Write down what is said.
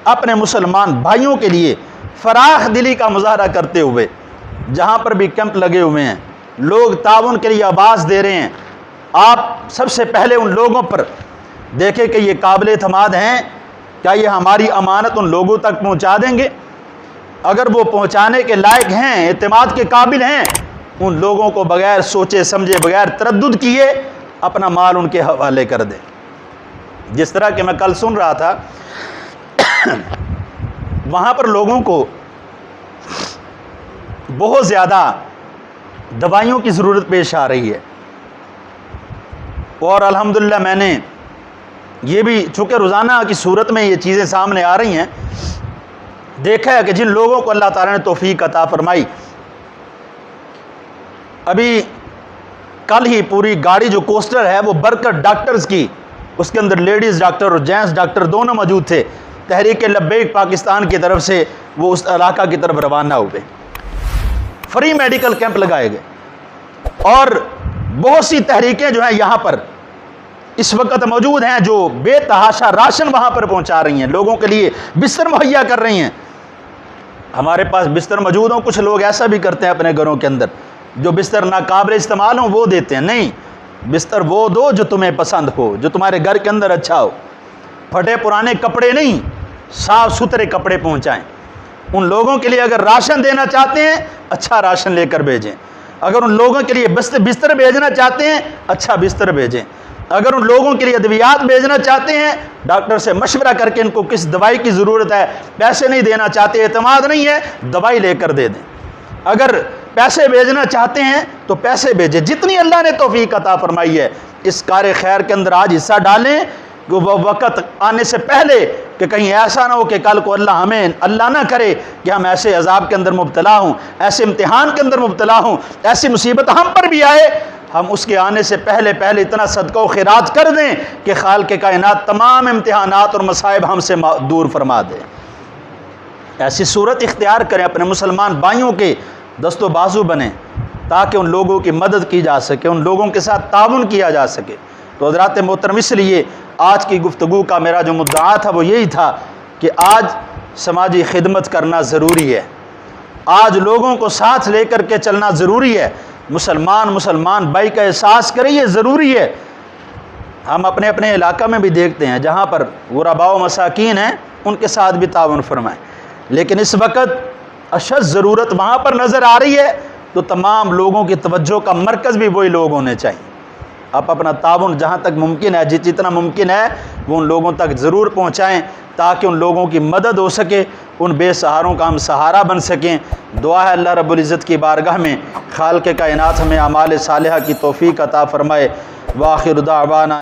اپنے مسلمان بھائیوں کے لیے فراخ دلی کا مظاہرہ کرتے ہوئے جہاں پر بھی کیمپ لگے ہوئے ہیں لوگ تعاون کے لیے آواز دے رہے ہیں، آپ سب سے پہلے ان لوگوں پر دیکھیں کہ یہ قابل اعتماد ہیں، کیا یہ ہماری امانت ان لوگوں تک پہنچا دیں گے؟ اگر وہ پہنچانے کے لائق ہیں، اعتماد کے قابل ہیں، ان لوگوں کو بغیر سوچے سمجھے بغیر تردد کیے اپنا مال ان کے حوالے کر دیں۔ جس طرح کہ میں کل سن رہا تھا وہاں پر لوگوں کو بہت زیادہ دوائیوں کی ضرورت پیش آ رہی ہے، اور الحمدللہ میں نے یہ بھی چونکہ روزانہ کی صورت میں یہ چیزیں سامنے آ رہی ہیں، دیکھا ہے کہ جن لوگوں کو اللہ تعالیٰ نے توفیق عطا فرمائی، ابھی کل ہی پوری گاڑی جو کوسٹر ہے وہ برکت ڈاکٹرز کی، اس کے اندر لیڈیز ڈاکٹر اور جینٹس ڈاکٹر دونوں موجود تھے، تحریک لبیک پاکستان کی طرف سے وہ اس علاقہ کی طرف روانہ ہوئے، فری میڈیکل کیمپ لگائے گئے، اور بہت سی تحریکیں جو ہیں یہاں پر اس وقت موجود ہیں جو بے تحاشا راشن وہاں پر پہنچا رہی ہیں، لوگوں کے لیے بستر مہیا کر رہی ہیں۔ ہمارے پاس بستر موجود ہوں، کچھ لوگ ایسا بھی کرتے ہیں اپنے گھروں کے اندر جو بستر ناقابل استعمال ہوں وہ دیتے ہیں، نہیں، بستر وہ دو جو تمہیں پسند ہو، جو تمہارے گھر کے اندر اچھا ہو، پھٹے پرانے کپڑے نہیں، صاف ستھرے کپڑے پہنچائیں۔ ان لوگوں کے لیے اگر راشن دینا چاہتے ہیں اچھا راشن لے کر بھیجیں، اگر ان لوگوں کے لیے بستر بھیجنا چاہتے ہیں اچھا بستر بھیجیں، اگر ان لوگوں کے لیے ادویات بھیجنا چاہتے ہیں ڈاکٹر سے مشورہ کر کے ان کو کس دوائی کی ضرورت ہے، پیسے نہیں دینا چاہتے، اعتماد نہیں ہے، دوائی لے کر دے دیں، اگر پیسے بھیجنا چاہتے ہیں تو پیسے بھیجیں، جتنی اللہ نے توفیق عطا فرمائی ہے اس کار خیر کے اندر آج حصہ ڈالیں کہ وہ وقت آنے سے پہلے کہ کہیں ایسا نہ ہو کہ کل کو اللہ نہ کرے کہ ہم ایسے عذاب کے اندر مبتلا ہوں، ایسے امتحان کے اندر مبتلا ہوں، ایسی مصیبت ہم پر بھی آئے، ہم اس کے آنے سے پہلے اتنا صدقہ و خیرات کر دیں کہ خالق کائنات تمام امتحانات اور مصائب ہم سے دور فرما دے۔ ایسی صورت اختیار کریں، اپنے مسلمان بھائیوں کے دست و بازو بنیں تاکہ ان لوگوں کی مدد کی جا سکے، ان لوگوں کے ساتھ تعاون کیا جا سکے۔ تو حضرات محترم، اس لیے آج کی گفتگو کا میرا جو مدعا تھا وہ یہی تھا کہ آج سماجی خدمت کرنا ضروری ہے، آج لوگوں کو ساتھ لے کر کے چلنا ضروری ہے، مسلمان بھائی کا احساس کریں، یہ ضروری ہے۔ ہم اپنے اپنے علاقہ میں بھی دیکھتے ہیں جہاں پر غرباء و مساکین ہیں ان کے ساتھ بھی تعاون فرمائیں، لیکن اس وقت اشد ضرورت وہاں پر نظر آ رہی ہے تو تمام لوگوں کی توجہ کا مرکز بھی وہی لوگ ہونے چاہیے۔ آپ اپنا تعاون جہاں تک ممکن ہے، جتنا ممکن ہے وہ ان لوگوں تک ضرور پہنچائیں تاکہ ان لوگوں کی مدد ہو سکے، ان بے سہاروں کا ہم سہارا بن سکیں۔ دعا ہے اللہ رب العزت کی بارگاہ میں خالق کائنات ہمیں اعمال صالحہ کی توفیق عطا فرمائے۔ وآخر دعوانا